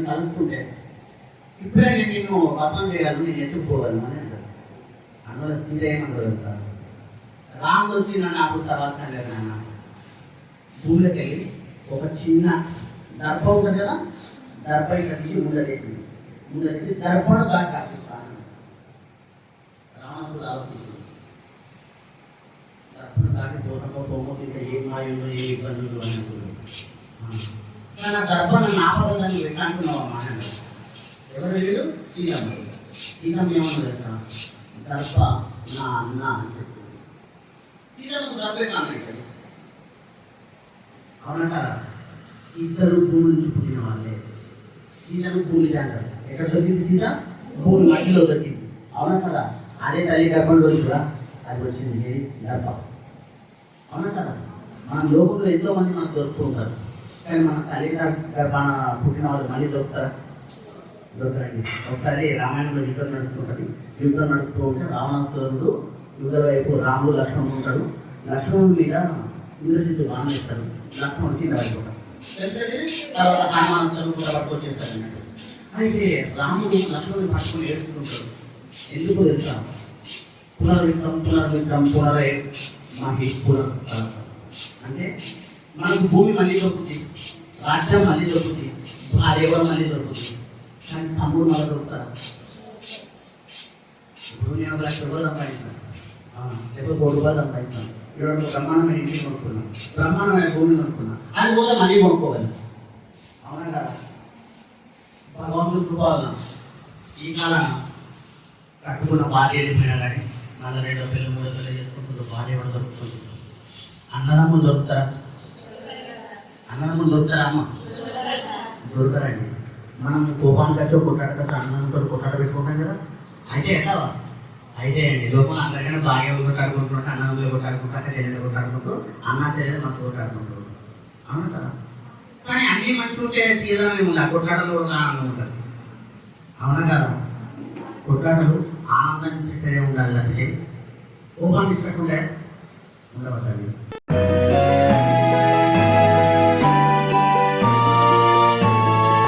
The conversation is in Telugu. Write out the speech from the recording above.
కలుసుకుంటే ఇప్పుడే నేను నిన్ను అర్థం చేయగలను, నేను ఎత్తుకుపోగలను అని అంటారు. అందులో సీత ఏమంటారు సార్, రాముడు వచ్చి నన్ను అప్పుడు సర్వాసం లేదు నాన్న, భూమిలోకి వెళ్ళి ఒక చిన్న దర్భ ఉంటుంది కదా, దర్భ కలిసి ముందలేసింది, ముందలేసి దర్భను దాటి కాపిస్తాను. రావణుడు ఆలోచించింది, దర్భను దాటి పోతంలో పొమ్మకు ఇంకా ఏ మాయంలో ఏ ఇబ్బందులు అన్నప్పుడు నా దర్భను నాపదని పెట్టానుకున్నావమ్మా అని. ఎవరు వీళ్ళు? సీతమ్మ. సీతమ్మ ఏమన్నా తెలుసా, దర్భ నా అన్న అని చెప్పి సీతమ్మకు దర్భ కానండి. అవునంటారా? ఇద్దరు భూమి నుంచి పుట్టిన వాళ్ళే. సీతను భూమి అంటారు. ఎక్కడ దొరికింది సీత? భూమి మట్టిలో దొరికింది. అవునా కదా? అదే తల్లి గర్భంలో కూడా అది వచ్చింది గర్భ. అవునా కదా? మన లోకంలో ఎంతో మంది మనకు దొరుకుతూ ఉంటారు, కానీ మన తల్లి గర్భాన పుట్టిన వాళ్ళు మళ్ళీ దొరుకుతారా? దొరకరండి. ఒకసారి రామాయణంలో యుద్ధం నడుస్తుంటుంది. యుద్ధం నడుస్తూ ఉంటే రావణాసురుడు యుద్ధ వైపు రాముడు లక్ష్మణుడు ఉంటాడు. లక్ష్మణుడి మీద ఇంద్రజిత్తు బాణం ఇస్తాడు. లక్ష్మణుడు కింద పడిపోతాడు. తర్వాత హనుమానుడు కూడా పట్టుకొచ్చేస్తాడు అన్నట్టు. అయితే రాముడు లక్ష్మణుని పట్టుకుని ఏడుస్తుంటాడు. ఎందుకు తెలుసా? పునర్విక్రం పునర్విక్రం పునరే మహి పునః అంటే మనకు భూమి మళ్ళీ దొరుకుతుంది, రాజ్యం మళ్ళీ దొరుకుతుంది, భార్య మళ్ళీ దొరుకుతుంది, కానీ తమ్ముడు మళ్ళీ దొరుకుతారు. ఇప్పుడు నేను ఒక 1,00,000 రూపాయలు సంపాదించాను, లేకపోతే 1 రూపాయలు సంపాదించాను, ఇక్కడ బ్రహ్మాండమైన ఇంటిని కొనుక్కున్నాను, బ్రహ్మాండమైన భూమిని కొనుక్కున్నాను, అది కూడా మళ్ళీ కొనుక్కోవాలి. అవునా కదా? భగవంతుడు కృపాలన ఈ కాలం కట్టుకున్న భార్య వెళ్ళిపోయినా కానీ మళ్ళీ 2 పిల్లలు 3 పిల్లలు చేసుకుంటున్నారు. భార్య కూడా దొరుకుతుంది. అన్నదమ్ములు దొరుకుతారా? అన్నదమ్ములు దొరుకుతారా అమ్మ? దొరకరండి. మనం కోపానికి వచ్చి కొట్టాడు అన్నంతో కొట్టాడ పెట్టుకుంటాం కదా. అయితే ఎట్లా? అయితే అండి లోపల అందరికైనా బాగా కొట్టాడుకుంటుంటే అన్నంలో కొట్టాడుకుంటారు, చెల్లెలు కొట్టాడుకుంటూ అన్న చెల్లెలు మస్తు కొట్టాడుకుంటారు. అవును కదా? కానీ అన్నీ మంచుకుంటే తీరమే ఉంది, ఆ కొట్లాటలు కూడా ఆనందం ఉంటుంది. అవునా కదా? కొట్లాటలు ఆనందాన్ని చెప్పే ఉండాలి, అంటే కోపాన్ని పెట్టకుంటే ఉండవద్దండి.